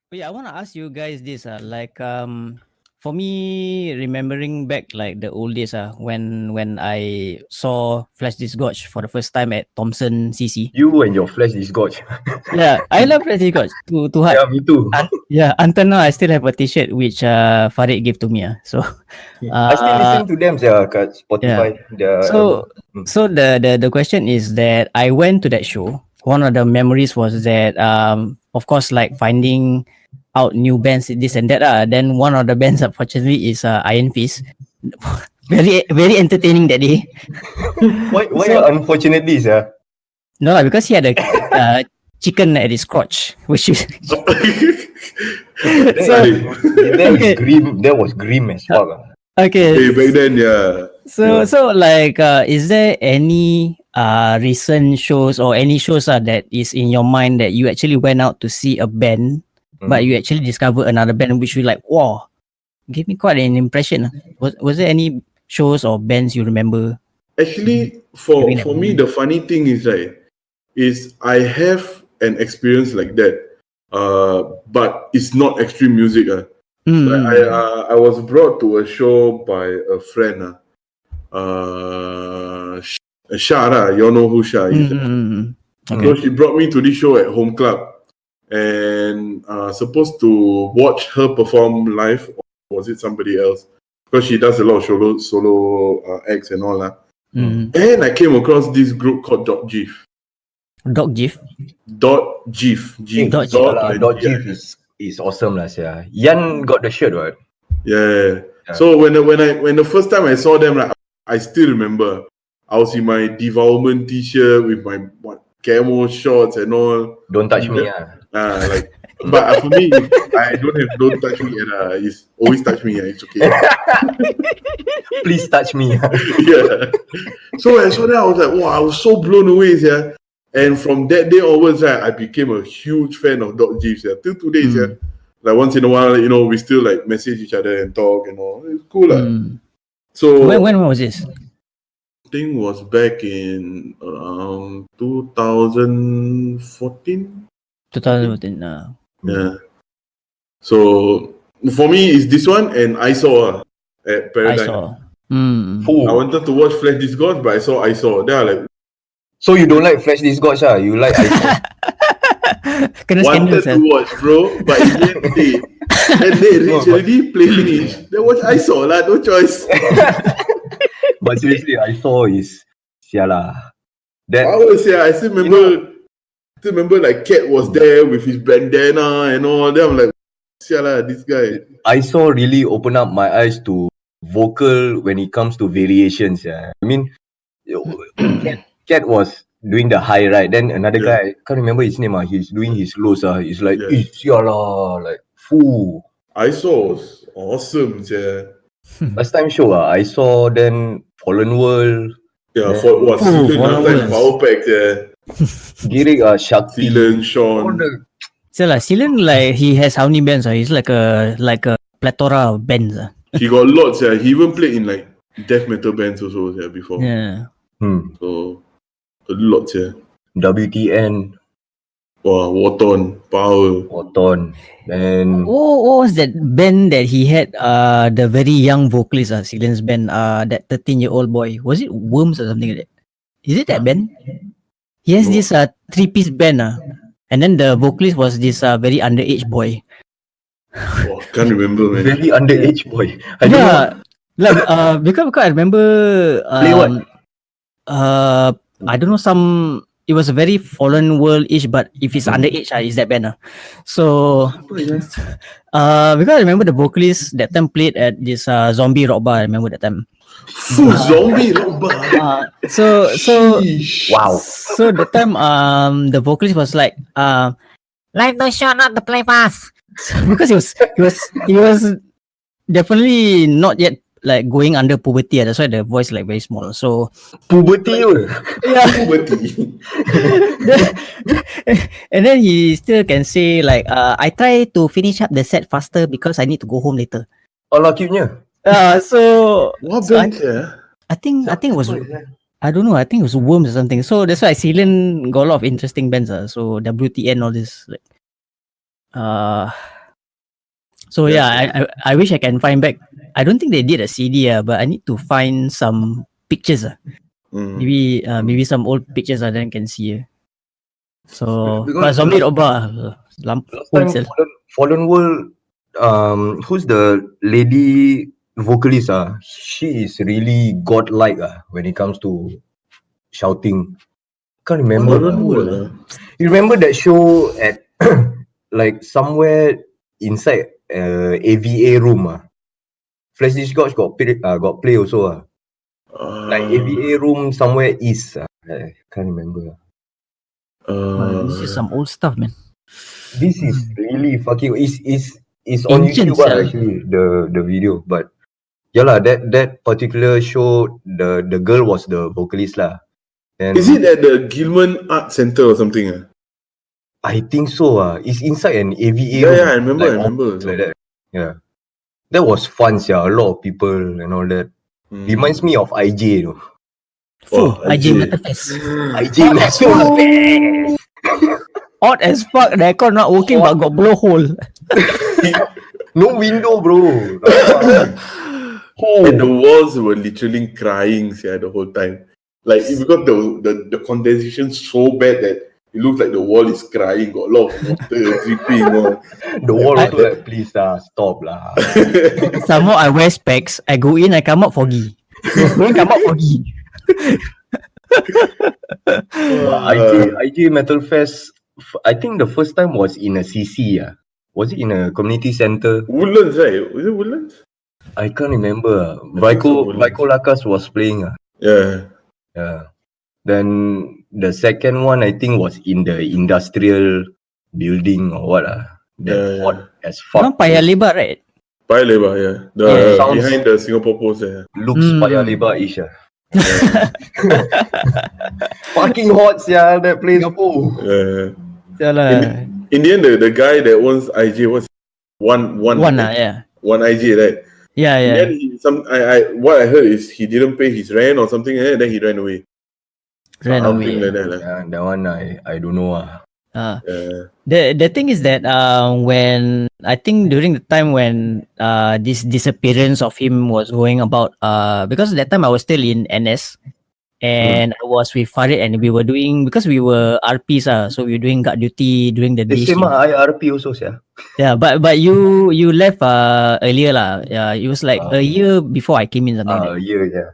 But yeah, I want to ask you guys this. For me, remembering back like the old days. When I saw Flash Disgorge for the first time at Thompson CC. You and your flesh is gorge. Yeah, I love Flash Disgorge too hard. Yeah, me too. Yeah, until now I still have a T-shirt which Farid gave to me. So I still listen to them kat Spotify. Their album. So the question is that I went to that show. One of the memories was that of course like finding out new bands this and that. Then one of the bands unfortunately is Iron Fist. very entertaining that day. Why So- unfortunately, sir? No, because he had a chicken at his crotch, which is That was grim as fuck. okay. Hey, back then, yeah. So like is there any recent shows or any shows that is in your mind that you actually went out to see a band but you actually discovered another band which you like, wow, gave me quite an impression. Was there any shows or bands you remember? Actually, for me, the funny thing is I have an experience like that, but it's not extreme music. Like I was brought to a show by a friend. Shah, you know who Shah is. Okay. So she brought me to this show at Home Club, and supposed to watch her perform live, or was it somebody else? Because she does a lot of solo acts and all that. And I came across this group called Dot GIF. Dog GIF. Dot GIF. Dot Dot GIF is awesome lah, yeah. Yan got the shirt, right? Yeah. So when the first time I saw them, like, I still remember. I was in my development t-shirt with my camo shorts and all. Don't touch me, But for me, I don't have don't touch me, and it's always touch me. It's okay. Please touch me. Yeah. So when I saw that, I was like, wow, I was so blown away, yeah. And from that day onwards, I became a huge fan of Dot GIF. Yeah. Till today, yeah. Like once in a while, we still like message each other and talk and all. It's cool, So when was this? I think was back in 2014. 2014. Yeah. So for me, it's this one, and I saw at I Paradigm. saw. I wanted to watch Flash Disgorge, but I saw. Then I like. So you don't like Flash Disgorge, you like iPhone? Kena Wanted scandal, to watch, bro, but in the end they reach already, play finish. Then watch I saw lah, no choice. But seriously, I saw is sialah. That I still remember like Cat was there with his bandana and all. Then I'm like, sialah, this guy. I saw really open up my eyes to vocal when it comes to variations. Yeah, I mean, Cat was doing the high, right? Then another guy, can't remember his name. He's doing his lows. He's like, sialah, like, foo. I saw was awesome, yeah. Last time show, I saw then Fallen World. Yeah, for what? Power Pack, yeah. Girik, Shakti. Sealan, Sean. So like Sealan, like he has how many bands? He's like a plethora of bands. He got lots, yeah. He even played in like death metal bands also, yeah, before. Yeah. So a lot, yeah. WTN. Wow, Waton, Power. And What was that band that he had? The very young vocalist, Sealan's band. That 13-year-old boy. Was it Worms or something like that? Is it that band? He has this 3-piece band. And then the vocalist was this very underage boy. Oh, can't remember, man. very underage boy. I don't know. Like because I remember Play what? I don't know, it was a very Fallen World-ish, but if it's underage, is that band. So because I remember the vocalist that time played at this zombie rock bar. I remember that time. Zombie rock bar. So Wow. So the time the vocalist was like live the show, not the play pass. Because he was definitely not yet like going under puberty. That's why the voice like very small. So Puberty. yeah. Puberty. And then he still can say like I try to finish up the set faster because I need to go home later. Oh, cute-nya. So What band, yeah? I think it was, I don't know, I think it was Worms or something. So that's why Sealan got a lot of interesting bands. So WTN, all this, like So Yeah. I wish I can find back. I don't think they did a CD, but I need to find some pictures. Maybe some old pictures then can see. So, but Because zombie robot last time Fallen World, who's the lady vocalist? She is really godlike when it comes to shouting. Can't remember. Fallen World. You remember that show at like somewhere inside AVA room? Flash Disk got play also. Like AVA room somewhere east. I can't remember. This is some old stuff, man. This is really fucking is on Ancient, YouTube actually the video, but yeah lah, that particular show the girl was the vocalist lah. And Is it at the Gilman Art Center or something? I think so. It's inside an AVA. Yeah, I remember. Like that. Yeah, that was fun. Yeah, a lot of people and all that. Reminds me of IJ, though. IJ Metalfest. IJ Metalfest. Hot as fuck. The aircon not working, but got blowhole. No window, bro. And the walls were literally crying the whole time. Like because the condensation so bad that it looks like the wall is crying, got a lot of water dripping. The wall also like, please stop lah. Some more I wear specs. I go in, I come out foggy. Come out foggy. IJ Metalfest, I think the first time was in a CC. Was it in a community center? Woodlands, right? Was it Woodlands? I can't remember. Vico Lacas was playing. Yeah. Then the second one I think was in the industrial building or what. Hot as fuck. Paya Lebar, right? Paya Lebar, yeah. Behind the Singapore Post. Looks Paya Lebar-ish. Fucking hot, that place. In the end, the guy that owns IJ was one IJ, right? Yeah. Then what I heard is he didn't pay his rent or something, and then he ran away. Something like that. Yeah, that one I don't know. The thing is that when I think during the time when this disappearance of him was going about, because that time I was still in NS and I was with Farid and we were doing, because we were RPs, so we were doing guard duty during the day. Same I RP also, yeah, but you left earlier lah. Yeah, it was like a year before I came in, something like that. A year, yeah.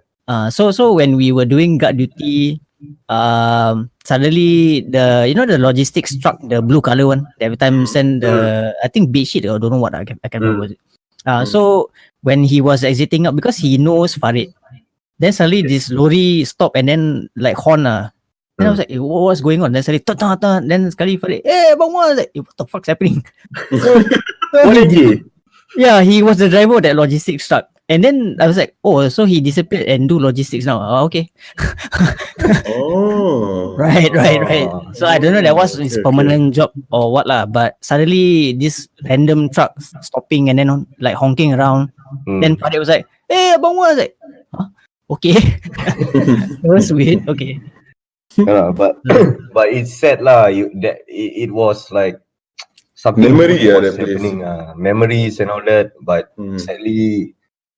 So when we were doing guard duty, suddenly the logistics truck, the blue color one, every time send the I think bed sheet or don't know what I can't remember it. So when he was exiting up, because he knows Farid, then suddenly this lorry stopped and then like horn. Then I was like, what's going on? Then suddenly then sekali Farid, bang, I was like, what the fuck's happening? What did he? Yeah, he was the driver of that logistics truck. And then I was like, so he disappeared and do logistics now. Okay. Right. So I don't know that was his permanent job or what lah. But suddenly this random truck stopping and then like honking around. Then Farid was like, hey, abang, I was like, huh? Okay. It was weird. Okay. But it's sad lah. That it was like something memory was happening. Memories and all that. But sadly,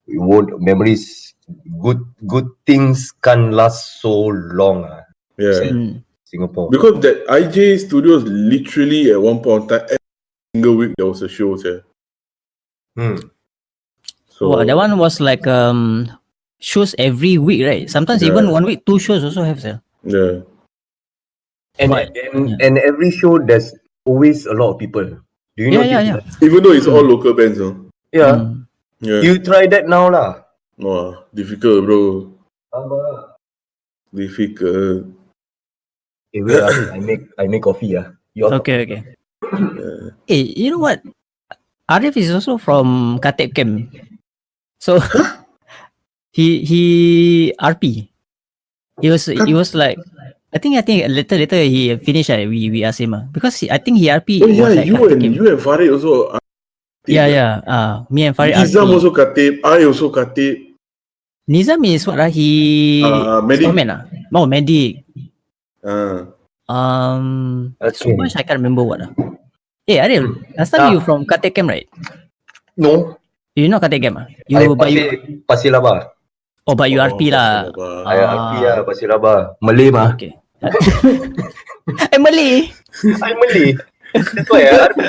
memories, good things can't last so long. Singapore. Because that IJ Studios literally at one point in time, every single week there was a show there. So that one was like shows every week, right? Sometimes even 1 week 2 shows also have there. Yeah. And every show there's always a lot of people. Do you know? Yeah. Even though it's all local bands, Yeah. You try that now lah. Wow, difficult, bro. Difficult. Hey, wait, I make coffee. Okay. Hey, you know what? Arif is also from Katep Camp. So he RP. He was like I think later he finished. We asked him because I think he RP. Oh yeah, you and Farid also. Yeah. Me and Farid. Nizam also Katip. I also Katip. Nizam is what? He medic. Oh, medic. Okay. So much I can't remember what. Hey Ariel, last time you from Katep Camp, right? No. You not Kate Camp? Pasir Laba. Oh, but you RP lah. I RP lah, Pasir Laba. Malay mah. Okay. Malay. I Malay. That's why I RP.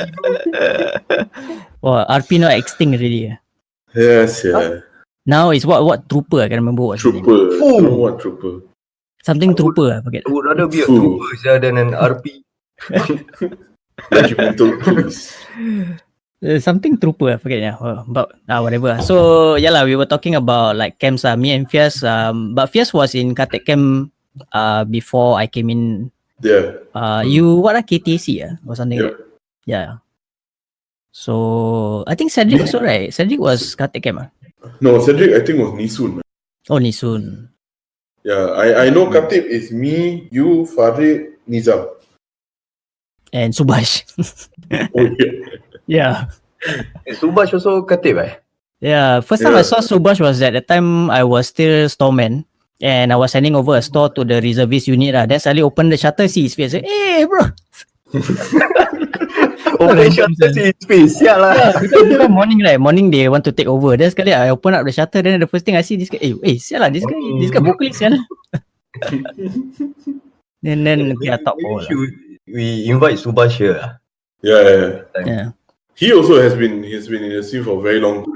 Wow, RP not extinct already. Yes, yeah. Now it's what trooper? I can remember what. Trooper. I don't know what trooper. Something trooper. I forget. I would rather be a trooper than an RP. Regimental police. Something trooper. I forget. Yeah, but whatever. So yeah lah, we were talking about like camps. Me and Fiaz. But Fiaz was in Katek camp. Before I came in. Yeah. You what KTC or something? Yeah. Like? Yeah. So I think Cedric also right. Cedric was Katek camp. No, Cedric I think was Nisun. Oh, Nisun. Yeah, I know Khatib is me, you, Farid, Nizam. And Subash. Oh yeah. Yeah. Subash also Khatib Yeah. First time I saw Subash was at the time I was still storeman. And I was sending over a store to the reservist unit. Then suddenly open the shutter, see his face. Hey, bro. Open shutter, see his face. Yeah lah. Because morning, right? Morning they want to take over. Then sekali I open up the shutter. Then the first thing I see this guy. Hey, sialah, this guy vocalist sialah. Then we talk over. We invite Subash here. Yeah. He also has been in the scene for very long.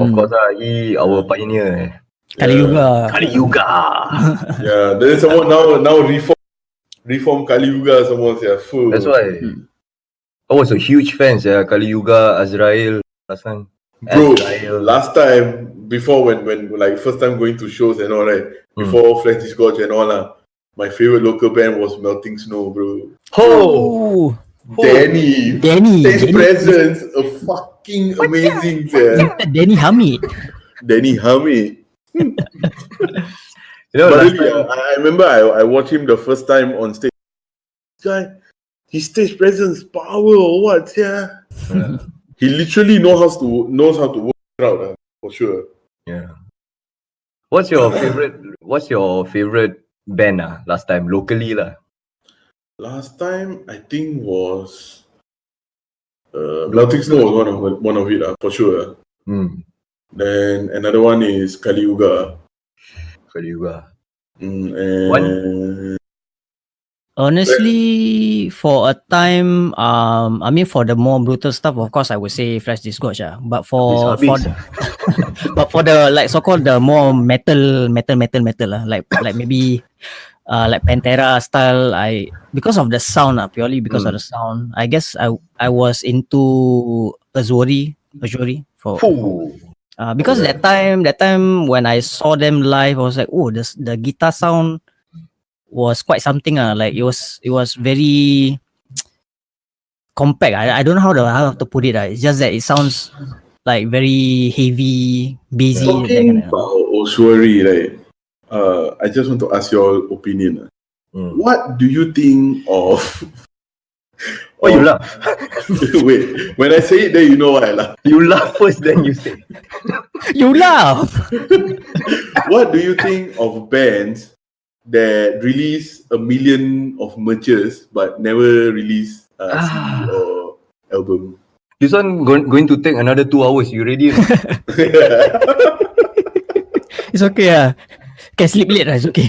Of course he our pioneer. Kali Yuga. Yeah, then someone now reform Kali Yuga someone full. That's why I was a huge fan Kali Yuga, Azrael last time. Bro, last time before when like first time going to shows and all right, before Flash Discord and all my favorite local band was Melting Snow, bro. Oh, Danny. Stage presence, a fucking amazing Danny Hamid. But really, I remember I watched him the first time on stage. This guy, his stage presence, power or what? Yeah. He literally knows how to work crowd for sure. Yeah. What's your favorite band last time locally lah? Last time I think was Melting Snow was one of it for sure. Then another one is Kali Yuga. And honestly, for a time, I mean, for the more brutal stuff, of course, I would say Flash Discord. But for the like so-called the more metal, like maybe like Pantera style, because of the sound, purely because of the sound, I guess I was into Azuri for. Because that time when I saw them live, I was like, oh, the guitar sound was quite something. Like it was very compact. I don't know how to put it. It's just that it sounds like very heavy, busy. Talking about Oswari, right? I just want to ask your opinion. What do you think of? Oh, you laugh. Wait, when I say it, then you know why I laugh. You laugh first, then you say. You laugh. What do you think of bands that release 1 million of merches but never release a CD or album? This one going to take another 2 hours. You ready? It's okay. Can sleep late. It's okay.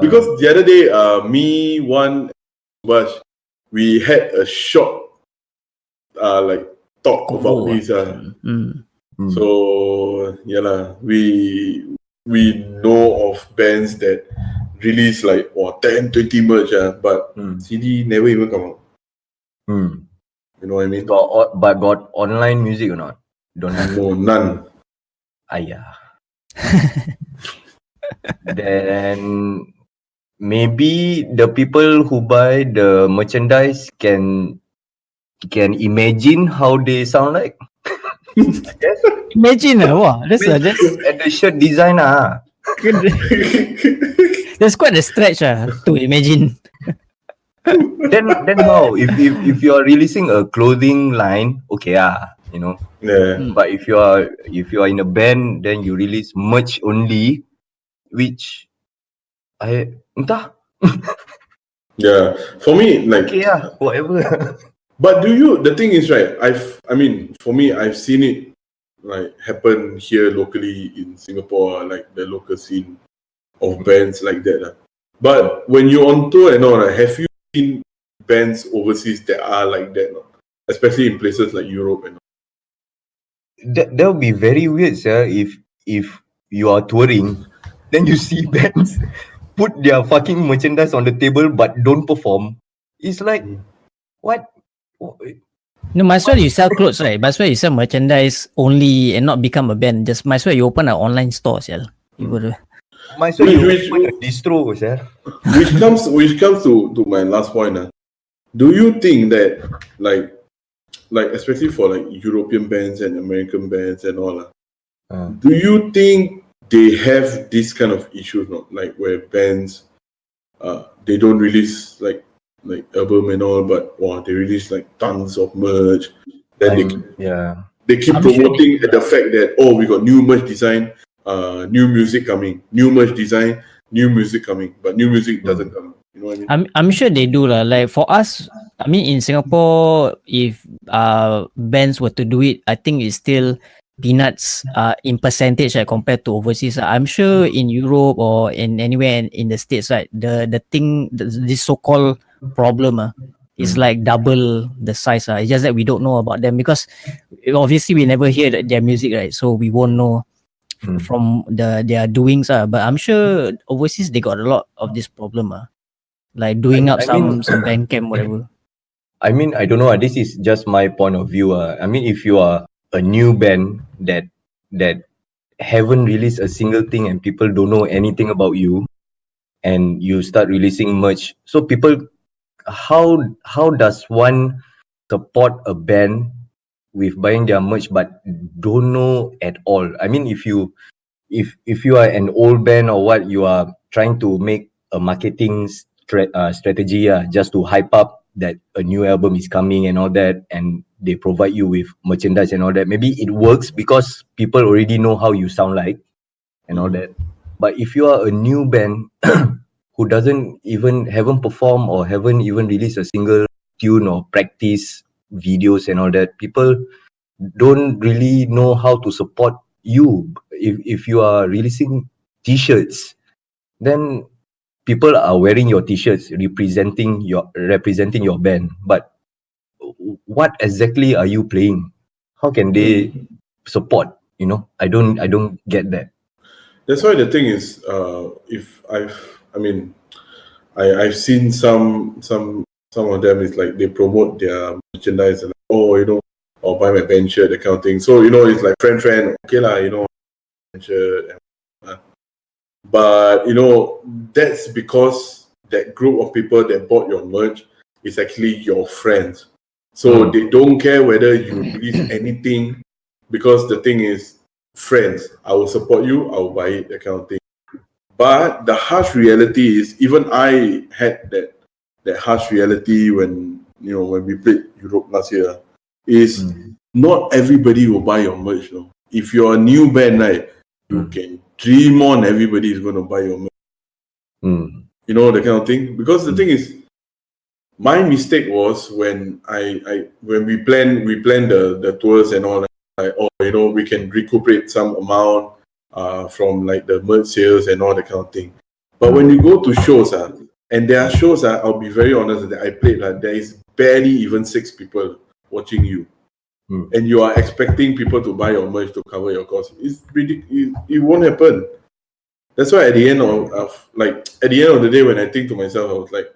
Because the other day, me, Wan, Bash, we had a short like talk about this. So yeah lah, we know of bands that release like 10, 20 merch, but CD never even come out. You know what I mean? But got online music or not? Don't know. No, none. Then maybe the people who buy the merchandise can imagine how they sound like. I guess. Imagine, that's and the shirt design that's quite a stretch to imagine. Then how? If you are releasing a clothing line, okay you know. Yeah. But if you are in a band, then you release merch only, which Yeah, for me, like whatever. But the thing is, right, for me, I've seen it like happen here locally in Singapore, like the local scene of bands like that. But when you're on tour and all, right, have you seen bands overseas that are like that? No? Especially in places like Europe and all. That would be very weird, sir. If you are touring, then you see bands put their fucking merchandise on the table but don't perform. It's like what? No, might as well you sell clothes, right? Might as well you sell merchandise only and not become a band. Just might as well you open an online store, yeah. You would. Might as well you open a distro, sir. Which comes to my last point. Do you think that like especially for like European bands and American bands and all do you think they have this kind of issues, not like where bands they don't release like album and all, but they release like tons of merch. Then they keep promoting the fact that we got new merch design, new music coming, new merch design, new music coming, but new music doesn't come. You know what I mean? I'm sure they do lah. Like for us, I mean in Singapore, if bands were to do it, I think it's still peanuts in percentage compared to overseas. I'm sure in Europe or in anywhere in the States, right, the thing, this so-called problem is like double the size. It's just that we don't know about them because obviously we never hear their music, right? So we won't know from their doings. But I'm sure overseas they got a lot of this problem. Like doing up some Bandcamp, whatever. I mean, I don't know. This is just my point of view. I mean, if you are a new band that haven't released a single thing and people don't know anything about you, and you start releasing merch, so people, how does one support a band with buying their merch but don't know at all? I mean, if you are an old band or what, you are trying to make a marketing strategy just to hype up that a new album is coming and all that, and they provide you with merchandise and all that. Maybe it works because people already know how you sound like and all that. But if you are a new band who haven't performed or haven't even released a single tune or practice videos and all that, people don't really know how to support you. If you are releasing t-shirts, then people are wearing your t-shirts representing your band, but what exactly are you playing? How can they support? I don't get that. That's why the thing is, I've seen some of them is like they promote their merchandise and or buy my band shirt, that kind of thing. So it's like friend, okay lah, shirt. But that's because that group of people that bought your merch is actually your friends. So they don't care whether you release anything, because the thing is, friends, I will support you, I will buy it, that kind of thing. But the harsh reality is, even I had that harsh reality when we played Europe last year, is not everybody will buy your merch. If you're a new band, right, you can dream on everybody is going to buy your merch. That kind of thing. Because the thing is, my mistake was when we plan the tours and all that, like, we can recuperate some amount from like the merch sales and all that kind of thing. But when you go to shows, and there are shows, I'll be very honest, that I played, there is barely even 6 people watching you. And you are expecting people to buy your merch to cover your costs. It's ridiculous. It won't happen. That's why at the end of the day, when I think to myself, I was like,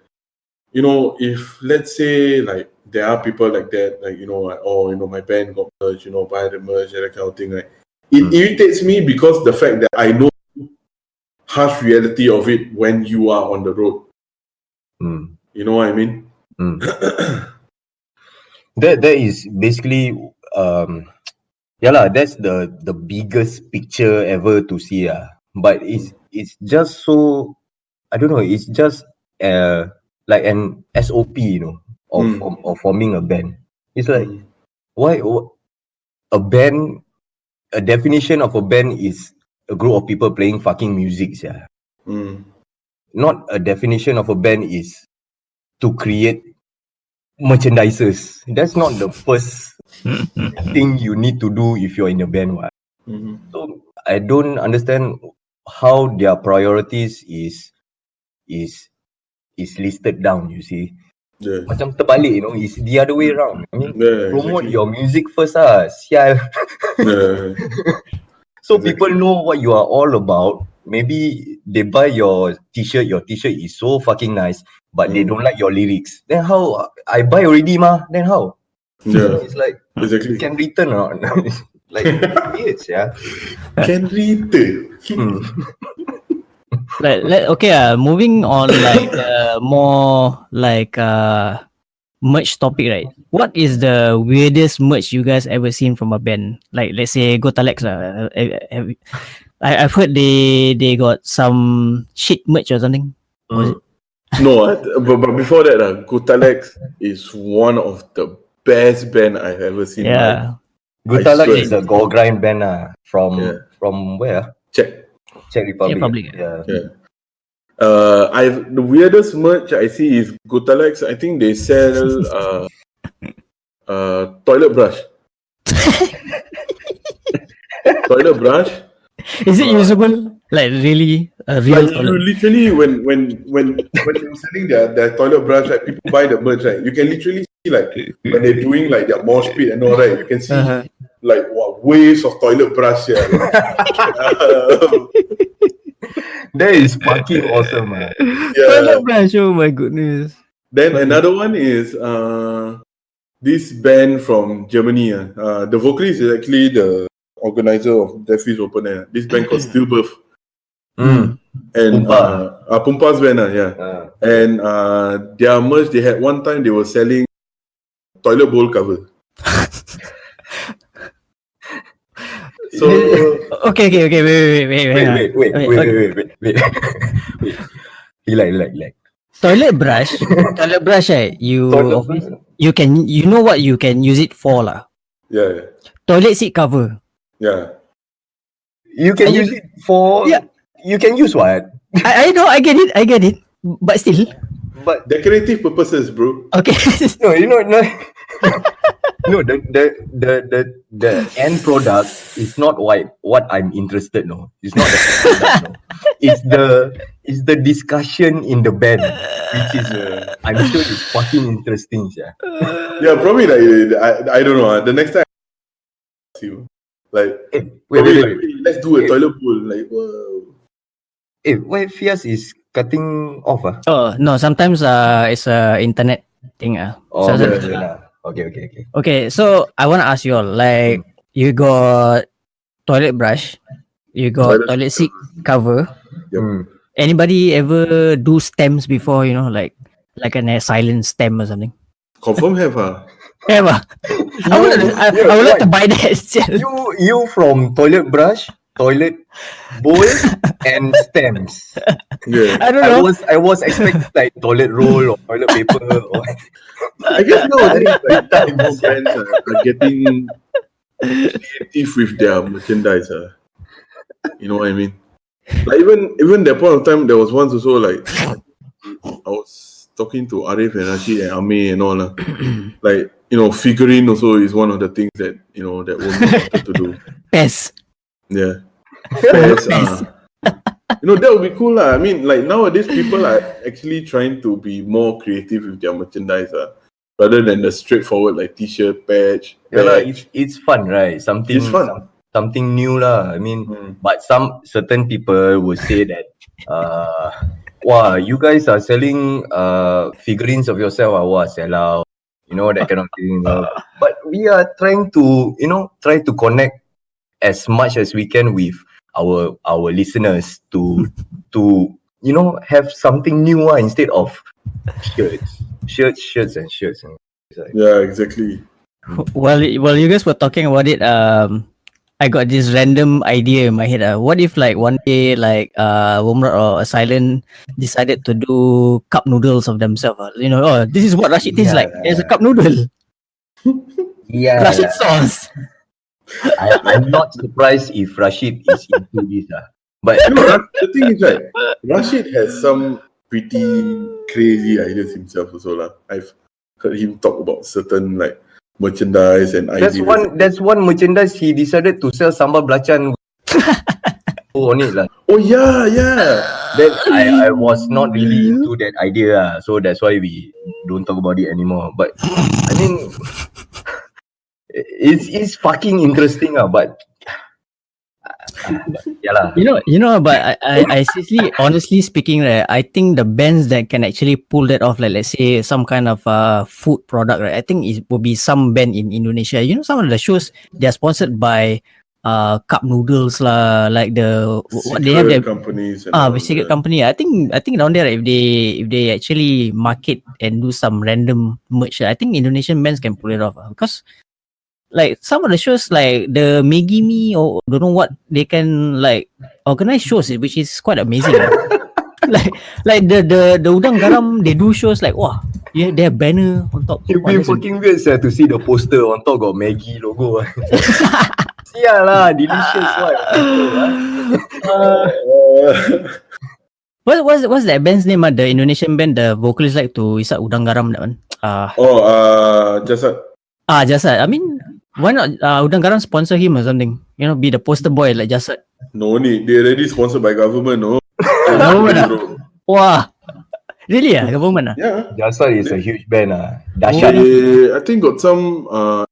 if let's say like there are people like that, like my band got merch, buy the merch, that kind of thing, right? It irritates me because the fact that I know harsh reality of it when you are on the road. You know what I mean? That is basically that's the biggest picture ever to see. But it's just so, I don't know, it's just like an SOP, of forming a band. It's like, why a definition of a band is a group of people playing fucking music, Not a definition of a band is to create merchandisers. That's not the first thing you need to do if you're in a band. What? So I don't understand how their priorities is listed down. You see, Yeah. macam terbalik. You know, it's the other way around. I mean, Yeah, promote exactly. your music first, sial. Yeah. So Exactly. people know what you are all about. Maybe they buy your t-shirt. Your t-shirt is so fucking nice, but they don't like your lyrics. Then how? I buy already, ma. Then how? Yeah. It's like Exactly. can return or not? It's like weird, yeah. Can return. Okay, moving on like more like merch topic, right? What is the weirdest merch you guys ever seen from a band? Like let's say Gotalex. I've heard they got some shit merch or something. Was it? No, but before that, Gutalex is one of the best band I've ever seen. Yeah. Gutalak swear. is a go grind band from Yeah. from where? Check. Czech Republic. Republic. Yeah. Yeah. The weirdest merch I see is Gutalex. I think they sell toilet brush. Toilet brush. Is it usable? Like really a real Like you toilet? literally when they're selling their toilet brush, right, people buy the merch, right? You can literally see like when they're doing like their mosh pit and all that, you can see like waves of toilet brush here. That is fucking awesome, man. Yeah. Toilet brush. Oh my goodness. Then another one is this band from Germany. The vocalist is actually the organizer of Deafy's Open Air. This band called Stillbirth. And Pumpa's band, yeah. And their merch, they had one time they were selling toilet bowl cover. So Okay. Wait. Wait. Relax. Toilet brush, right? You can, you know what you can use it for lah. yeah. Toilet seat cover. Yeah. You can use it for. Yeah. You can use what? I know, I get it, but still. But Decorative purposes, bro. Okay. no, no. No, the end product is not what I'm interested. No, it's not the product. No, it's the discussion in the band, which is I'm sure it's fucking interesting. Yeah. Yeah, probably like I don't know. The next time, I see you. Like, Wait. let's do a toilet bowl. Like, whoa. Why Fiaz is cutting off? Oh no, sometimes it's a internet thing. Oh, So- okay. Okay, so I want to ask you all, like, you got toilet brush, you got toilet seat cover. Yep. Anybody ever do stems before? You know, like a silent stem or something. Confirm have Ever? I would like to buy that. You from toilet brush, toilet bowl, and stems. Yeah. I don't know. I was expecting like toilet roll or toilet paper. Or I guess nowadays like more brands are getting creative with their merchandise. You know what I mean? Like even that point of time, there was once also like I was talking to Arif and Rashid and Ame and all. Like, you know, figurine also is one of the things that, you know, that women wanted to do. Pes. Yeah. You know, that would be cool. I mean, like nowadays people are actually trying to be more creative with their merchandise rather than the straightforward like t-shirt, patch. it's fun, right? It's fun. Something new lah. I mean, but some certain people would say that, wow, you guys are selling figurines of yourself. Wow, sell out. You know, that kind of thing. But we are trying to, try to connect as much as we can with our listeners to have something new instead of shirts. Yeah, exactly. Well, you guys were talking about it. I got this random idea in my head. What if like one day like Womrat or Asylum decided to do cup noodles of themselves? This is what Rashid tastes like. There's a cup noodle. Yeah. Rashid sauce. I'm not surprised if Rashid is into this. But The thing is, right, Rashid has some pretty crazy ideas himself also. heard him talk about certain like merchandise and That's ideas. that's one merchandise he decided to sell sambal belacan on it lah. Oh yeah. Then I was not really into that idea, so that's why we don't talk about it anymore. But I mean, it's fucking interesting, but yeah lah. But I seriously, honestly speaking, right, I think the bands that can actually pull that off, like let's say some kind of food product, right, I think it will be some band in Indonesia. Some of the shows they are sponsored by cup noodles lah, like what they have Secret their companies and all secret that. company. I think down there, if they actually market and do some random merch, I think Indonesian bands can pull it off because like some of the shows like the Maggie Me or don't know what, they can like organize shows which is quite amazing. like the udang garam, they do shows like wow, yeah, they have banner on top. It'd Wow, be that's fucking weird to see the poster on top got Maggie logo. Yeah lah, delicious one. what's that band's name? The Indonesian band, the vocalist like to isap udang garam, that one. Jasad. Jasad. I mean, why not udang garam sponsor him or something? Be the poster boy like Jasad. No need. They already sponsored by government, no? Government. Wow. Really? Government? Yeah. Jasad is a huge band. I think got some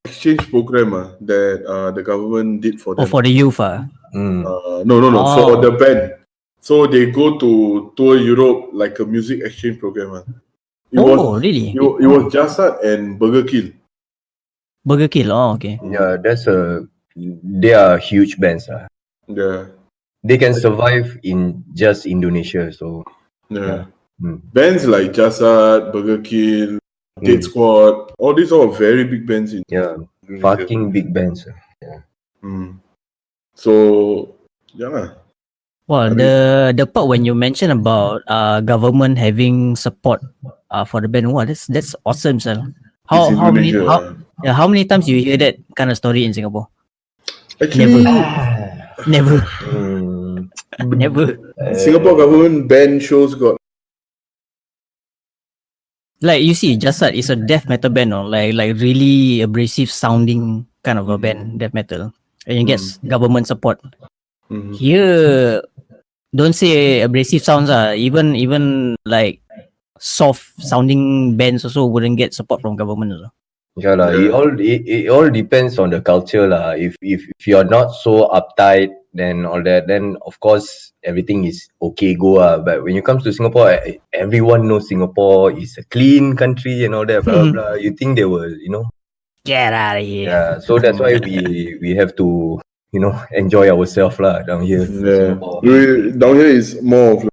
exchange program that the government did for them. For the youth. No. For the band. So they go to tour Europe like a music exchange program. Really? It was Jasad and Burger Kill. Burger Kill. Oh, okay. Yeah, they are huge bands. Yeah. They can survive in just Indonesia. So yeah. Bands like Jasad, Burger Kill, Dead Squad, all these are very big bands in Indonesia. Fucking big bands. Yeah. So yeah. Well, the part when you mention about government having support for the band, wow, that's awesome, sir. How many times you hear that kind of story in Singapore? Actually, never. Never. Singapore government band shows got. Like you see, Jasad is a death metal band, or like really abrasive sounding kind of a band, death metal, and it gets government support. Here, don't say abrasive sounds. Even like soft sounding bands also wouldn't get support from government. Yeah lah. It all depends on the culture lah. If you're not so uptight, then all that, then of course everything is okay go. But when it comes to Singapore, everyone knows Singapore is a clean country and all that. Blah blah. You think they will, get out of here. Yeah. So that's why we have to, enjoy ourselves lah down here. Yeah. Down here is more of, you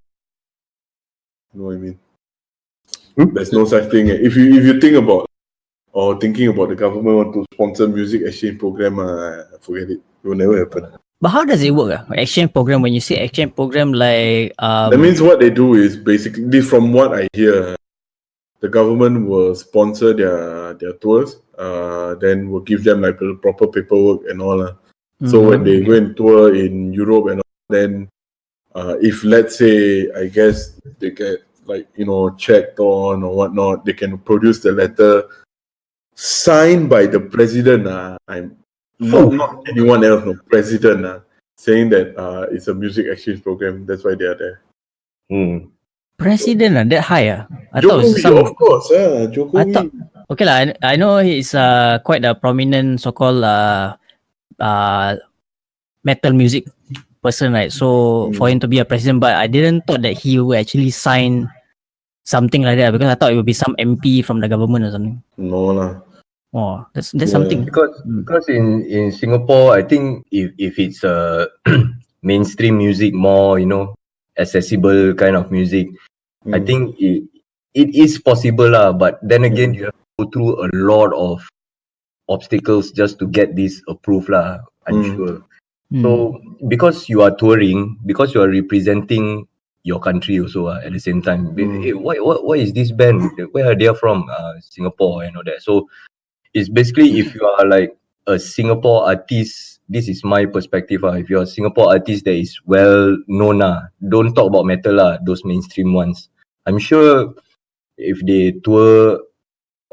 know what I mean. There's no such thing. If you think about or thinking about the government want to sponsor music exchange program, forget it. It will never happen. But how does it work? Exchange program, when you say exchange program, like that means what they do is basically, from what I hear, the government will sponsor their tours, then will give them like the proper paperwork and all. So when they go and tour in Europe and all, then if let's say, I guess they get checked on or whatnot, they can produce the letter signed by the president. I'm not anyone else, no, president, saying that it's a music exchange program. That's why they are there. President, that high? I thought it was some. Of course, Jokowi. Okay lah. I know he's quite a prominent so-called metal music person, right? So for him to be a president, but I didn't thought that he would actually sign something like that, because I thought it would be some MP from the government or something. No lah. Oh, that's something. Because in Singapore, I think if it's mainstream music, more accessible kind of music, I think it is possible lah. But then again, you have to go through a lot of obstacles just to get this approved lah. I'm sure. So because you are touring, because you are representing your country also at the same time. What is this band? Where are they from? Singapore and all that. So it's basically, if you are like a Singapore artist, this is my perspective. If you're a Singapore artist that is well known, don't talk about metal, those mainstream ones. I'm sure if they tour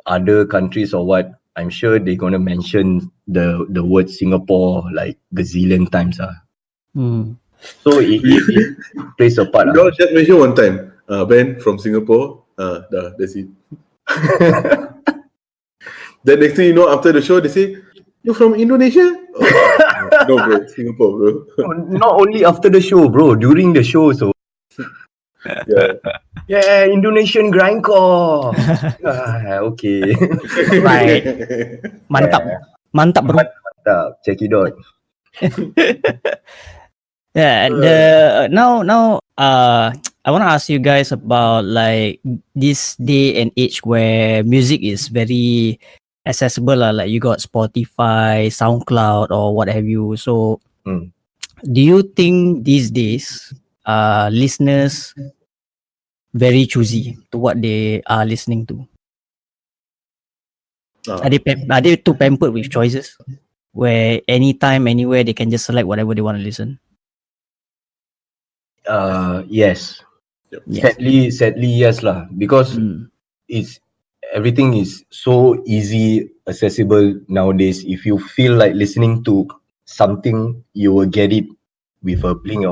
other countries or what, I'm sure they're gonna mention the word Singapore like gazillion times. So it plays a part. No, just mention one time. Ben from Singapore. That's it. Then next thing you know, after the show, they say, "You're from Indonesia?" Oh, no, bro, Singapore, bro. Not only after the show, bro, during the show. So yeah, Indonesian grindcore. Okay. Right. Mantap. Mantap, bro. Mantap. Check it out. Yeah, now I want to ask you guys about like this day and age where music is very accessible like you got Spotify, SoundCloud or what have you. So do you think these days listeners very choosy to what they are listening to? Are they too pampered with choices where anytime anywhere they can just select whatever they want to listen? Yes. Yes. Sadly, yes lah. Because it's everything is so easy, accessible nowadays. If you feel like listening to something, you will get it with a blink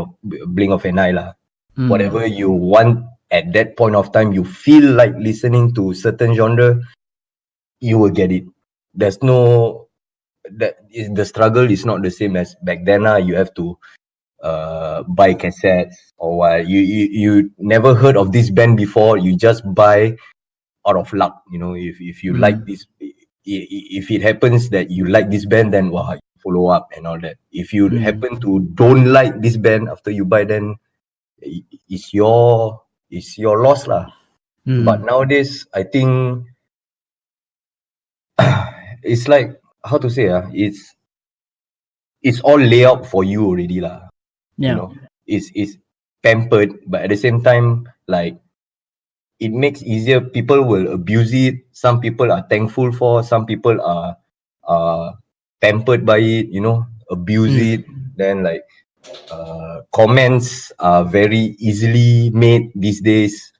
of an eye lah. Whatever you want at that point of time, you feel like listening to certain genre, you will get it. There's no the struggle is not the same as back then. You have to buy cassettes or what. You never heard of this band before. You just buy out of luck. If you like this, if it happens that you like this band, then you follow up and all that. If you happen to don't like this band after you buy, then it's your loss lah. But nowadays, I think it's like, how to say, it's all laid out for you already lah. It's pampered, but at the same time, like, it makes easier. People will abuse it. Some people are thankful for. Some people are pampered by it. Abuse it. Then like comments are very easily made these days.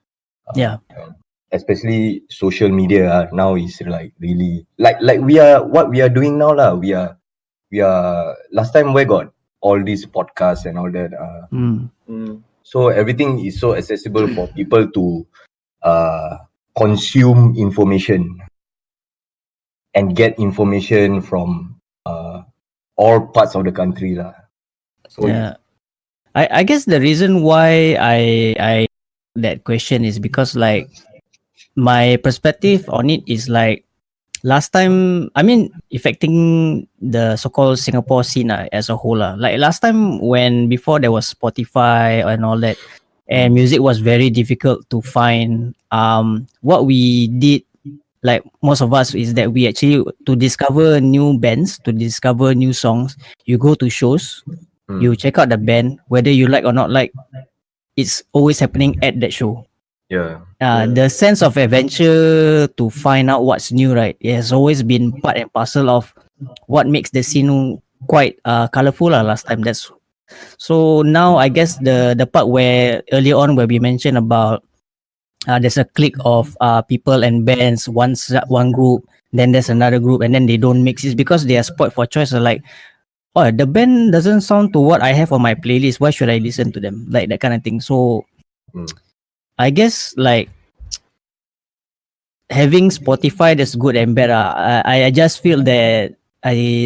Especially social media now is like really like what we are doing now lah. We are last time where got all these podcasts and all that. So everything is so accessible for people to consume information and get information from all parts of the country lah. So I guess the reason why I that question is because like my perspective on it is like last time, I mean, affecting the so-called Singapore scene as a whole. Like last time when before there was Spotify and all that, and music was very difficult to find. What we did, like most of us, is that we actually, to discover new bands, to discover new songs, you go to shows, you check out the band, whether you like or not like, it's always happening at that show. The sense of adventure to find out what's new, right? It has always been part and parcel of what makes the scene quite colorful last time. That's so now I guess the part where earlier on where we mentioned about there's a clique of people and bands, one group, then there's another group, and then they don't mix. It's because they are spoiled for choice. Like, oh, the band doesn't sound to what I have on my playlist. Why should I listen to them? Like that kind of thing. So I guess like having Spotify, that's good and bad. I just feel that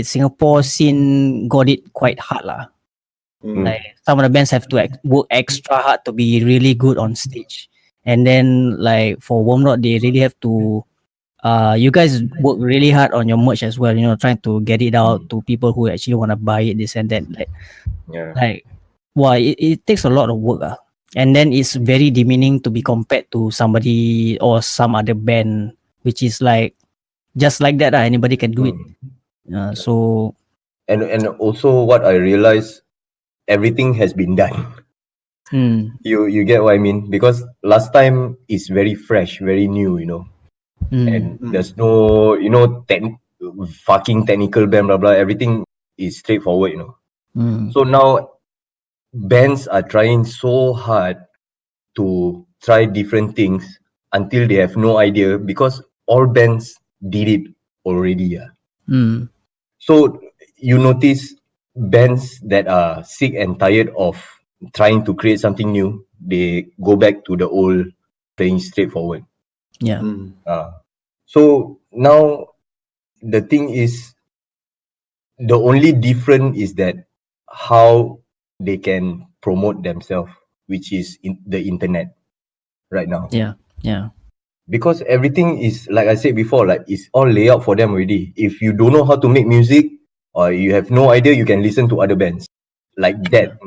Singapore scene got it quite hard lah. Like some of the bands have to work extra hard to be really good on stage, and then like for Warmrod, they really have to. You guys work really hard on your merch as well. Trying to get it out to people who actually want to buy it. This and that. It takes a lot of work. And then it's very demeaning to be compared to somebody or some other band, which is like just like that. Anybody can do it. So and also what I realized, everything has been done. You get what I mean? Because last time is very fresh, very new, and there's no fucking technical band, blah blah. Everything is straightforward, So now bands are trying so hard to try different things until they have no idea, because all bands did it already. Mm. So you notice bands that are sick and tired of trying to create something new, they go back to the old playing straightforward. Yeah. So now the thing is, the only difference is that how they can promote themselves, which is in the internet right now. Yeah. Because everything is, like I said before, like it's all laid out for them already. If you don't know how to make music or you have no idea, you can listen to other bands like that,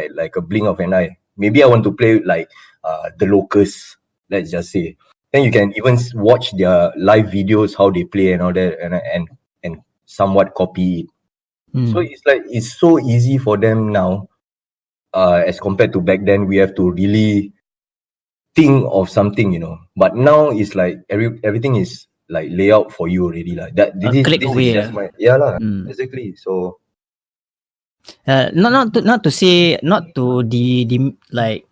like a blink of an eye. Maybe I want to play like the Locust, let's just say. Then you can even watch their live videos, how they play and all that, and somewhat copy it. So Mm. it's like it's so easy for them now, as compared to back then. We have to really think of something. But now it's like everything is like lay out for you already. Like that. A This click is away. just my lah. Mm. Exactly. So Not to say, not to the like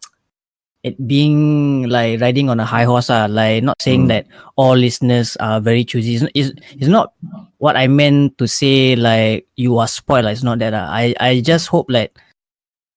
it being like riding on a high horse, like not saying that all listeners are very choosy. It's not what I meant to say, like you are spoiled. It's not that. I just hope like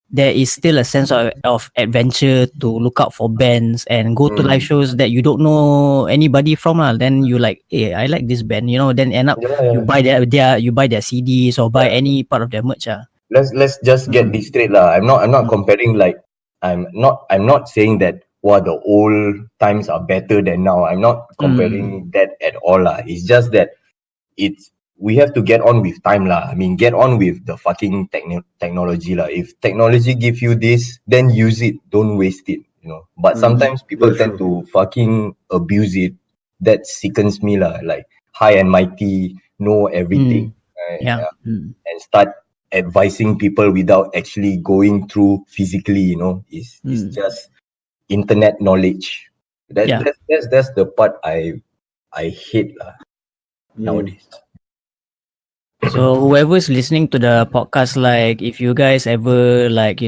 there is still a sense of adventure to look out for bands and go to live shows that you don't know anybody from. Then you like, hey, I like this band, then end up you buy their CDs or buy any part of their merch. let's just get this straight lah. I'm not comparing, like I'm not saying that the old times are better than now. I'm not comparing that at all lah. It's just that we have to get on with time lah. I mean, get on with the fucking technology lah. If technology give you this, then use it. Don't waste it. But sometimes people tend to fucking abuse it. That sickens me lah. Like high and mighty, know everything, right? Yeah. And start advising people without actually going through physically. It's just internet knowledge. That's the part I hate lah nowadays. So whoever's listening to the podcast, like if you guys ever like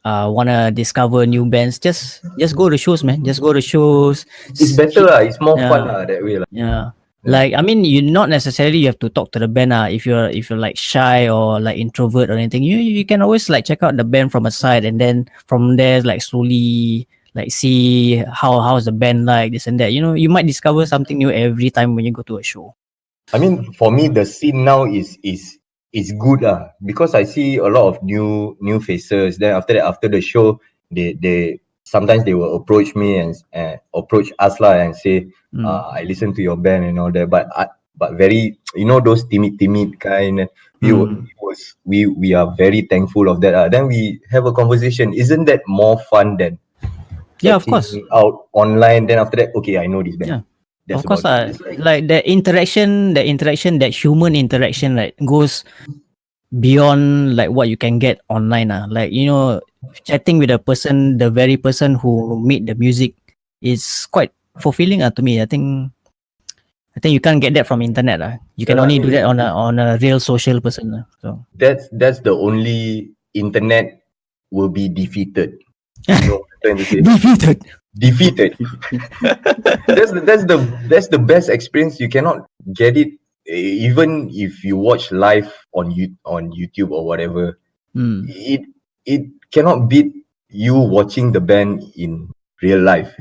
wanna discover new bands, just go to shows, man. Just go to shows. It's better lah. It's more fun lah that way lah. Yeah. Like I mean, you not necessarily you have to talk to the band. If you're like shy or like introvert or anything, you can always like check out the band from a side, and then from there like slowly like see how's the band like this and that. You might discover something new every time when you go to a show. I mean, for me, the scene now is good because I see a lot of new faces. Then after the show, they sometimes they will approach me and approach us lah and say, I listen to your band and all that. But very, those timid kind. We are very thankful of that. Then we have a conversation. Isn't that more fun than of course, out online? Then after that, okay, I know this band. Yeah. That's of course, about like the interaction, that human interaction, right, goes beyond like what you can get online. Like chatting with a person, the very person who made the music, is quite fulfilling. To me, I think you can't get that from internet. You can only do that on a real social person. So that's the only internet will be defeated. Defeated. That's the best experience. You cannot get it even if you watch live on YouTube or whatever. It cannot beat you watching the band in real life.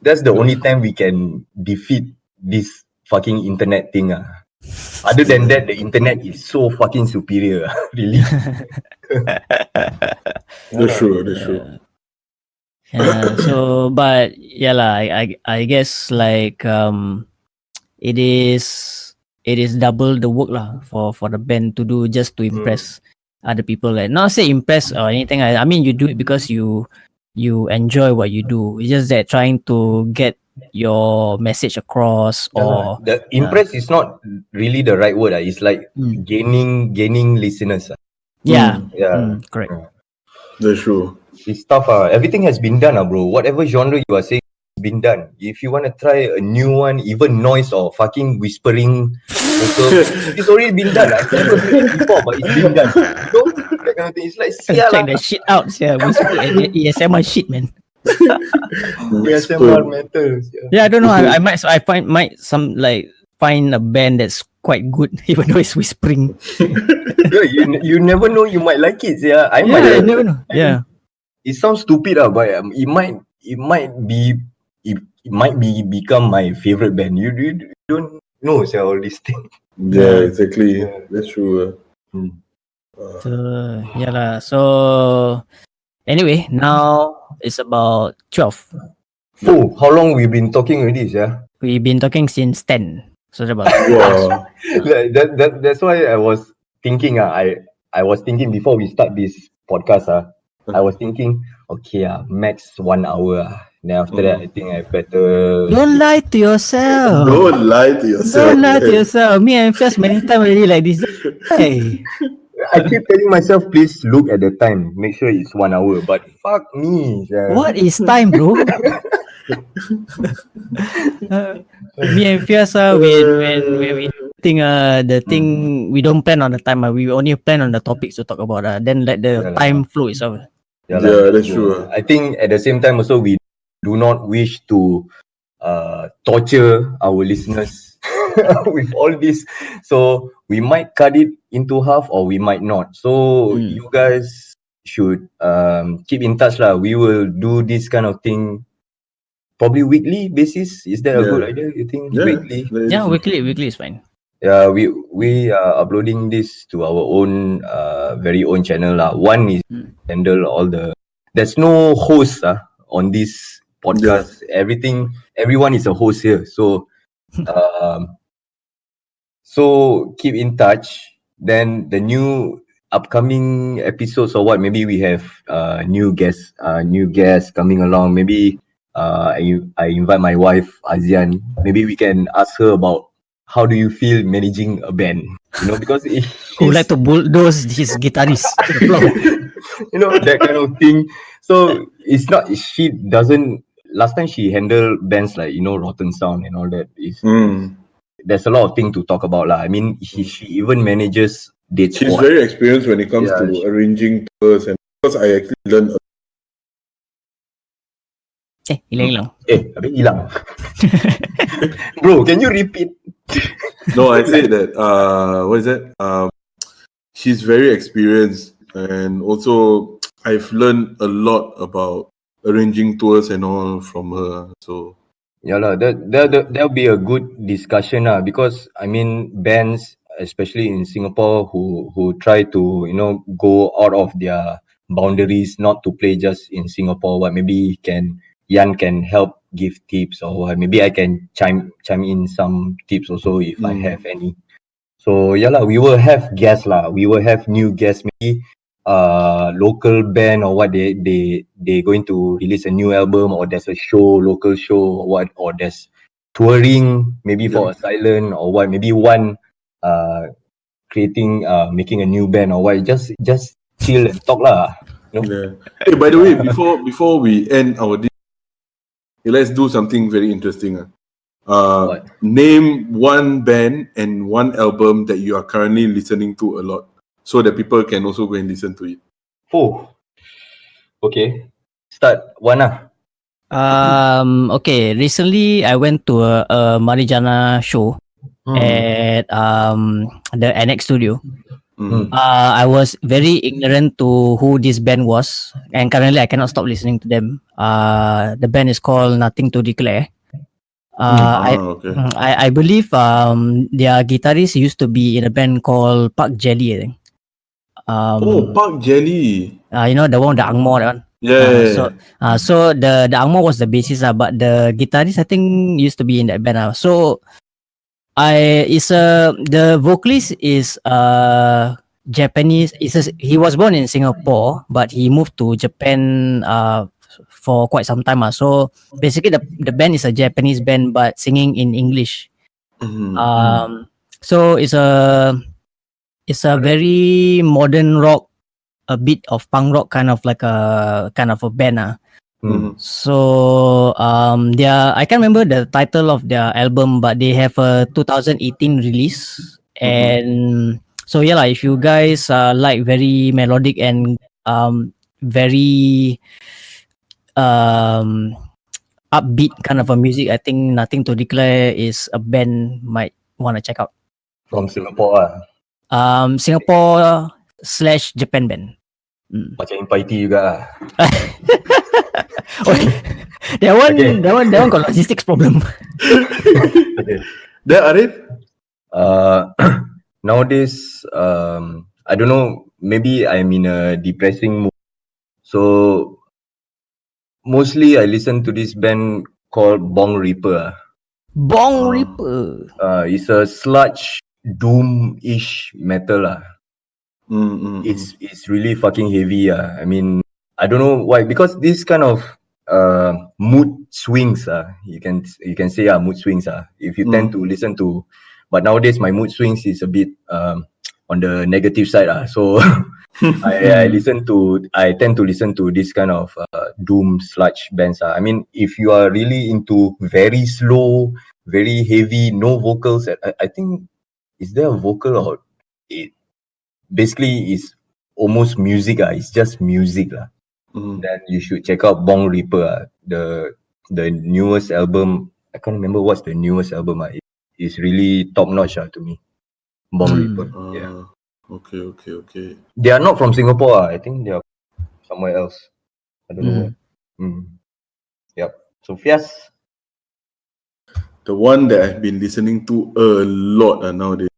That's the only time we can defeat this fucking internet thing. Other than that, the internet is so fucking superior. Really. That's true. So but I guess like it is double the work for the band to do, just to impress other people. Like not say impress or anything. I mean, you do it because you enjoy what you do. It's just that trying to get your message across, or the impress is not really the right word. It's like gaining listeners. Correct. That's true. It's tough. Everything has been done, bro. Whatever genre you are saying has been done. If you want to try a new one, even noise or fucking whispering, it's already been done. I've never heard it before, but it's been done. That kind of thing. It's like, check that shit out. Whisper and ASMR shit, man. ASMR metal. Yeah, I don't know. I might find a band that's quite good, even though it's whispering. Yeah, you never know, you might like it. Yeah, I might. I never know. Yeah. It sounds stupid, but it might be become my favorite band. You don't know, all these things. Yeah, exactly. That's true. So yeah lah. So anyway, now it's about 12. Oh, how long we've been talking already, yeah? We've been talking since 10. So it's about Wow. That's why I was thinking. I was thinking before we start this podcast. I was thinking, okay, max 1 hour. Then after that, I think I better. Don't lie to yourself. Don't lie to yourself. Don't lie to yourself. Me and Fiaz many times already like this. Hey. I keep telling myself, please look at the time, make sure it's 1 hour. But fuck me. What is time, bro? Me and Fiaz, when we think the thing, we don't plan on the time. We only plan on the topics to talk about. Then let the time flow itself. Yeah, that's true. I think at the same time also, we do not wish to torture our listeners with all this. So we might cut it into half or we might not. So you guys should keep in touch lah. We will do this kind of thing probably weekly basis. Is that a good idea, you think? Weekly? Yeah, weekly is fine. Yeah, we are uploading this to our own very own channel lah. One is handle all the. There's no host on this podcast. Everyone is a host here. So so keep in touch. Then the new upcoming episodes or what, maybe we have new guests coming along. Maybe I invite my wife Azian. Maybe we can ask her about how do you feel managing a band? Because who like to bulldoze his guitarist to the floor. That kind of thing. So it's not, she doesn't, last time she handled bands like, Rotten Sound and all that. There's a lot of things to talk about lah. I mean, she even manages dates. She's very experienced when it comes to arranging tours, and because I actually learned. Hilang. Hilang. Bro, can you repeat? No, I said that. What is that? She's very experienced, and also I've learned a lot about arranging tours and all from her. So yeah lah, that'll be a good discussion lah. Because I mean, bands, especially in Singapore, who try to go out of their boundaries, not to play just in Singapore. What maybe Yan can help give tips, or maybe I can chime in some tips also if I have any. So yeah lah, we will have guests lah. We will have new guests, maybe local band or what, they going to release a new album, or there's a local show or what, or there's touring maybe for Asylum or what, maybe one creating making a new band or what. Just chill and talk lah. Hey, by the way, before we end our let's do something very interesting. Name one band and one album that you are currently listening to a lot, so that people can also go and listen to it. Oh, okay. Start one lah. Okay. Recently, I went to a Marijana show at the NX studio. I was very ignorant to who this band was, and currently I cannot stop listening to them. The band is called Nothing to Declare. I believe their guitarist used to be in a band called Park Jelly, I think. Park Jelly. The one with the Angmo, that one. So the Angmo was the bassist, but the guitarist I think used to be in that band. So the vocalist is Japanese. He was born in Singapore, but he moved to Japan for quite some time. So basically, the band is a Japanese band, but singing in English. So it's a very modern rock, a bit of punk rock, kind of a band. So I can't remember the title of their album, but they have a 2018 release. And so yeah, if you guys like very melodic and very upbeat kind of a music, I think Nothing to Declare is a band might want to check out. From Singapore Singapore / Japan band. macam Empire juga lah. Oh, that one, Okay. that one got logistics problem. Okay. There, Arif? Nowadays, I don't know, maybe I'm in a depressing mood. So, mostly I listen to this band called Bong Reaper. Bong Reaper. It's a sludge doom-ish metal lah. It's really fucking heavy. I mean, I don't know why, because this kind of mood swings. You can say mood swings. If you tend to listen to, but nowadays my mood swings is a bit on the negative side. So I tend to listen to this kind of doom sludge bands. I mean, if you are really into very slow, very heavy, no vocals, I think, is there a vocal or it basically is almost music. It's just music. Then you should check out Bong Reaper. The newest album, I can't remember what's the newest album. It's really top notch to me. Bong Reaper. Yeah. Okay. They are not from Singapore. I think they are somewhere else. I don't know where. Yep. So Fiaz. The one that I've been listening to a lot nowadays.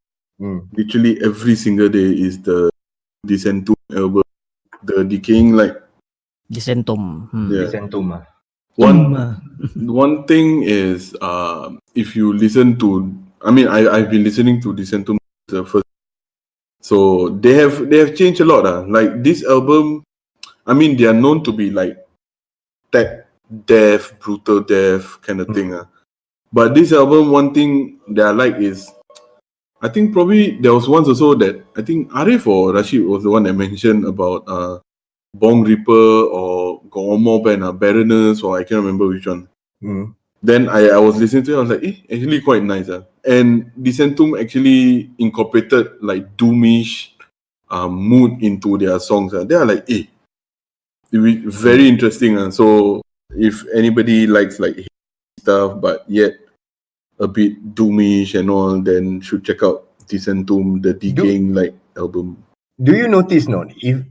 Literally every single day is the Dissentum album, the Decaying Light. Dissentum. Yeah. Dissentum. One thing is, if you listen to, I mean, I've been listening to Dissentum first, so they have changed a lot. Like this album, I mean, they are known to be like tech death, brutal death kind of thing. But this album, one thing that I like is, I think probably there was once also that I think Arif or Rashid was the one that mentioned about Bong Reaper or got one more band, Baroness, or I can't remember which one. Then I was listening to it, I was like, actually quite nice. And Dissentum actually incorporated like doomish mood into their songs. They are like, very interesting. So if anybody likes like stuff but yet a bit doomish and all, then should check out Dissentum, the Decaying Light album. Do you notice if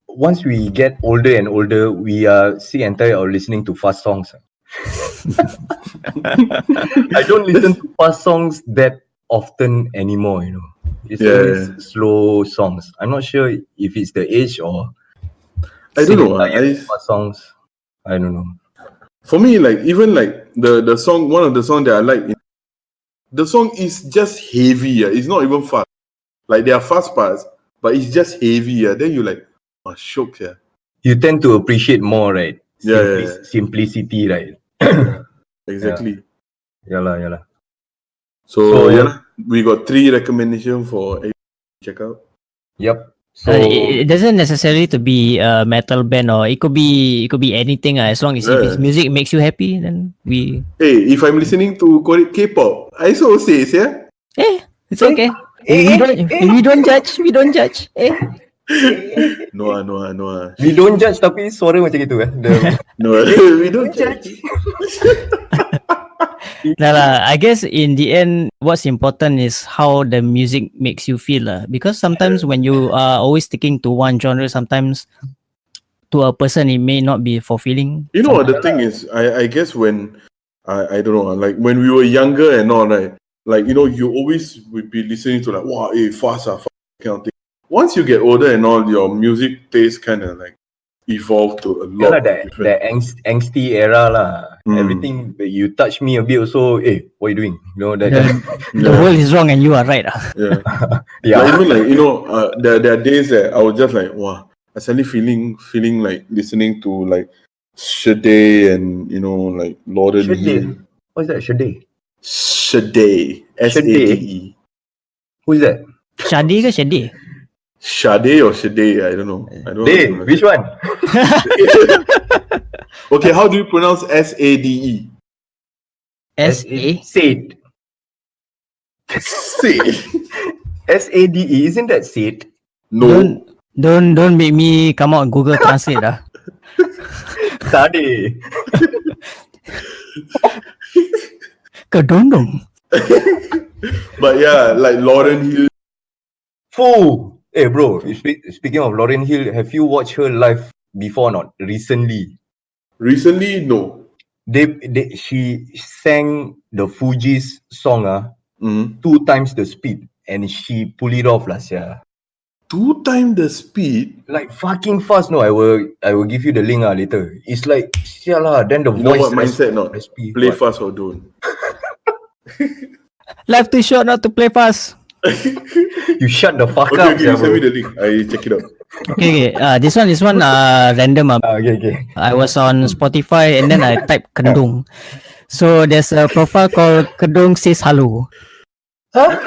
once we get older and older, we are sick and tired of listening to fast songs? I don't listen to fast songs that often anymore, It's always slow songs. I'm not sure if it's the age or I don't know. Fast songs. I don't know. For me, like even like the song, one of the songs that I like, the song is just heavy. It's not even fast. Like there are fast parts, but it's just heavy. Then you like, shook. You tend to appreciate more, right? Simplicity, right? Exactly. Yeah. So we got 3 recommendations for check out. Yep. So it doesn't necessarily to be a metal band, or it could be anything. As long as if its music makes you happy, then we. Hey, if I'm listening to K-pop, I so say, it's okay. We don't judge. We don't judge. No. We don't judge, tapi suara macam gitu No, we don't judge. I guess in the end, what's important is how the music makes you feel. Because sometimes when you are always sticking to one genre, sometimes to a person it may not be fulfilling. You know what the thing is? I guess when I don't know, like when we were younger and all, right? Like you always would be listening to like fast kind of thing. Once you get older and all, your music taste kind of like evolve to a lot. The angsty era lah. Everything you touch me a bit also. What are you doing? The world is wrong and you are right. Yeah. Like, even like there are days that I was just like, wow, I suddenly feeling like listening to like Sade and like Lauren Hill. What's that? Sade. Sade. Sade. Who's that? Sade ke Sade? Sade or Sade? I don't know. Which one? Okay, how do you pronounce Sade? S-A? Sade. Sade. Sade. Isn't that Sade? No. Don't make me come out and Google Translate. Tadi. Kedong. But yeah, like Lauryn Hill. Foo. Hey bro, speaking of Lauryn Hill, have you watched her live before or not? Recently. Recently, no. She sang the Fugees song 2 times the speed and she pulled it off last year. 2 times the speed. Like fucking fast. No, I will give you the link later. It's like sialah. Then the You know voice what mindset not? recipe, Play what? fast or don't. Life too short not to play fast. You shut the fuck Okay, up. okay, you send me the link. I check it out. Okay. This one random. Okay. I was on Spotify and then I typed Kedong. So there's a profile called Kedong says hello. Huh?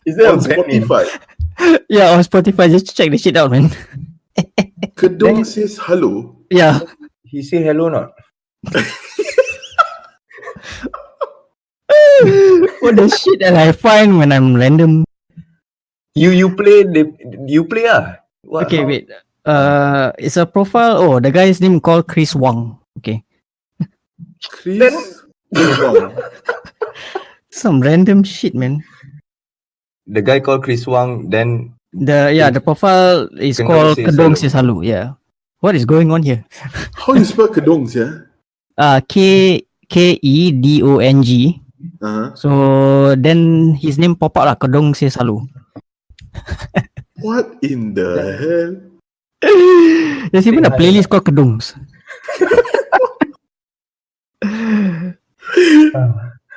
Is there On a band name? Spotify, Yeah, on Spotify. Just check the shit out, man. Kedong says hello. Yeah. He say hello not? What the shit that I find when I'm random. You play What? Okay, wait. It's a profile. Oh, the guy's name called Chris Wang. Okay. Chris Wang. Some random shit, man. The guy called Chris Wang. Then The profile is Kedong called says Kedong hello. says hello. Yeah. What is going on here? How you spell Kedongs, yeah? Kedong. Uh-huh. So then his name pop up lah. Kedong says hello. What in the hell? There's even a playlist called Kedongs.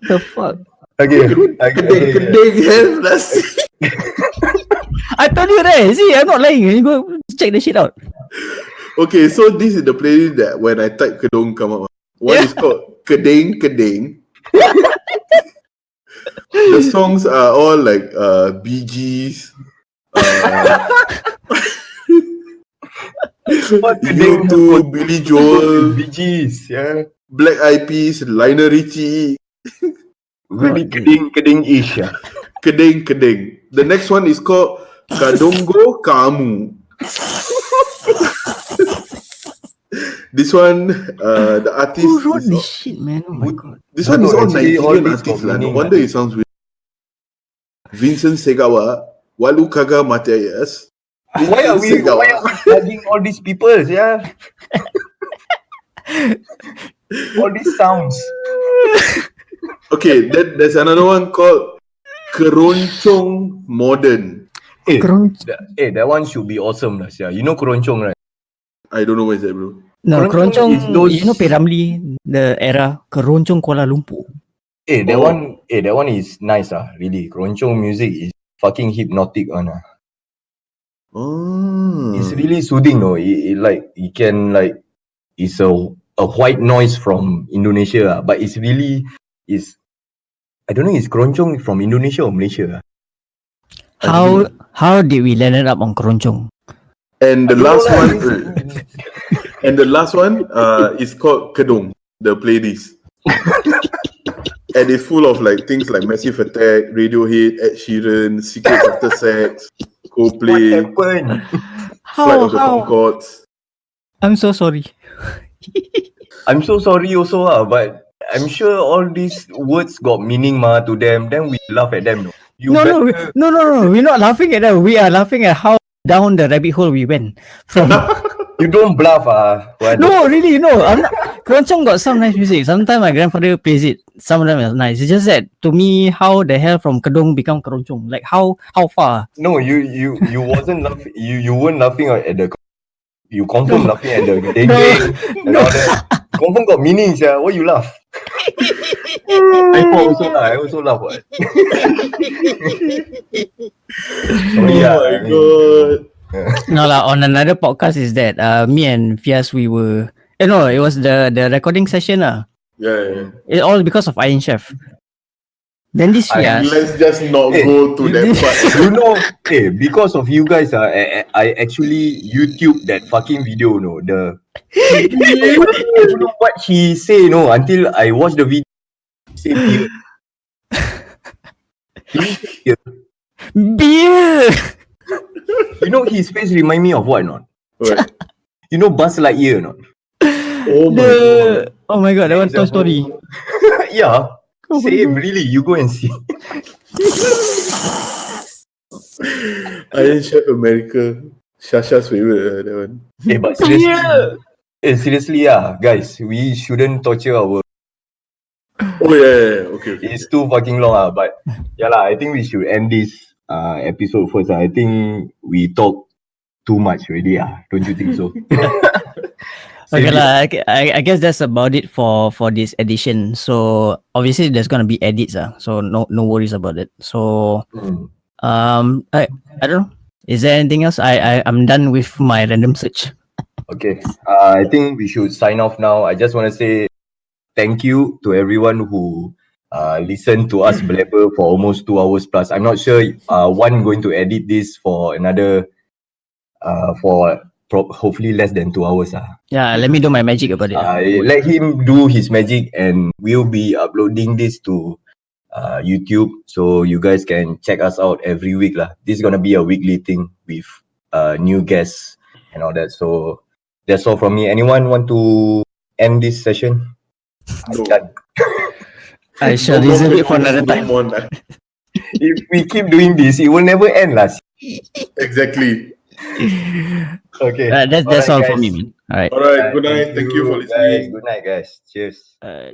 The fuck? okay. Kedeng hell nasi. I told you that. See, I'm not lying. You go check the shit out. Okay, so this is the playlist that when I type Kedong come up. One is called Kedeng. The songs are all like Bee Gees, U2, Billy Joel, Bee Gees, yeah. Black Eyed Peas, Lionel Richie, Really keding-ish, yeah. Kedeng. The next one is called Kadongo Kamu. This one, the artist. Who wrote is this shit, man? Oh my god. This one is all Actually, all Nigerian these artists got lah. No meaning, wonder it sounds weird. Vincent Segawa, Walukaga Matias. Why are we plugging all these people, yeah? All these sounds. Okay, then there's another one called Keroncong Modern. That one should be awesome, lah, yeah. You know Keroncong, right? I don't know where is that, bro. No, Keroncong is Keroncong, those- you know P. Ramlee, the era, Keroncong Kuala Lumpur. That one is nice, really. Keroncong music is fucking hypnotic, Oh. It's really soothing, no. It can like, it's a white noise from Indonesia, but it's really is. I don't know, is Keroncong from Indonesia or Malaysia? How did we land up on Keroncong? And the I don't last know, one, like- and the last one, is called Kedong, the playlist. And it's full of like things like Massive Attack, Radiohead, Ed Sheeran, Secret After Sex, What Coldplay, happened? Flight of the Conchords. I'm so sorry. I'm so sorry also, but I'm sure all these words got meaning to them. Then we laugh at them. No, No. We're not laughing at that. We are laughing at how down the rabbit hole we went from. You don't bluff, No, really, no. I'm not. Keroncong got some nice music. Sometimes my grandfather plays it. Some of them is nice. It's just that to me, how the hell from Kedong become Keroncong? Like how far? No, you wasn't laughing. You weren't laughing at the. You confirm laughing at the ding and all that. Confirm got meanings, yeah. Why you laugh? I also laugh. What? Sorry, Oh my god. No lah. On another podcast is that me and Fiaz we were. No, it was the recording session Yeah. It all because of Iron Chef. Then this Fiaz. Let's just not go to that part. You know, because of you guys, I actually YouTube that fucking video, no. I don't know what he say, no, until I watch the video. He say beer. He say beer. Beer. You know his face remind me of what not? Right. You know Buzz Lightyear not? Oh my god. Oh my god, that one Toy Story. Yeah. Oh my Same, God. really. You go and see. Iron Chef America. Shasha's favorite, that one. But seriously, guys, we shouldn't torture our. Oh yeah. Okay. It's too fucking long, but I think we should end this episode first. I think we talk too much already, don't you think so? Okay lah, I guess that's about it for this edition. So obviously there's gonna be edits, so no worries about it. So I don't know. Is there anything else? I'm done with my random search. Okay, I think we should sign off now. I just want to say thank you to everyone who listened to us blabber for almost 2 hours plus. I'm not sure one going to edit this for another hopefully less than 2 hours. Yeah, let me do my magic about it. Let him do his magic, and we'll be uploading this to YouTube, so you guys can check us out every week lah. This is gonna be a weekly thing with new guests and all that. So that's all from me. Anyone want to end this session? No. Done. I shall reserve it for another time. If we keep doing this, it will never end lah. Exactly. Okay. That's all Alright, for guys. me, man. All right. Alright, good night. Thank you for listening. Guys. Good night, guys. Cheers. Uh,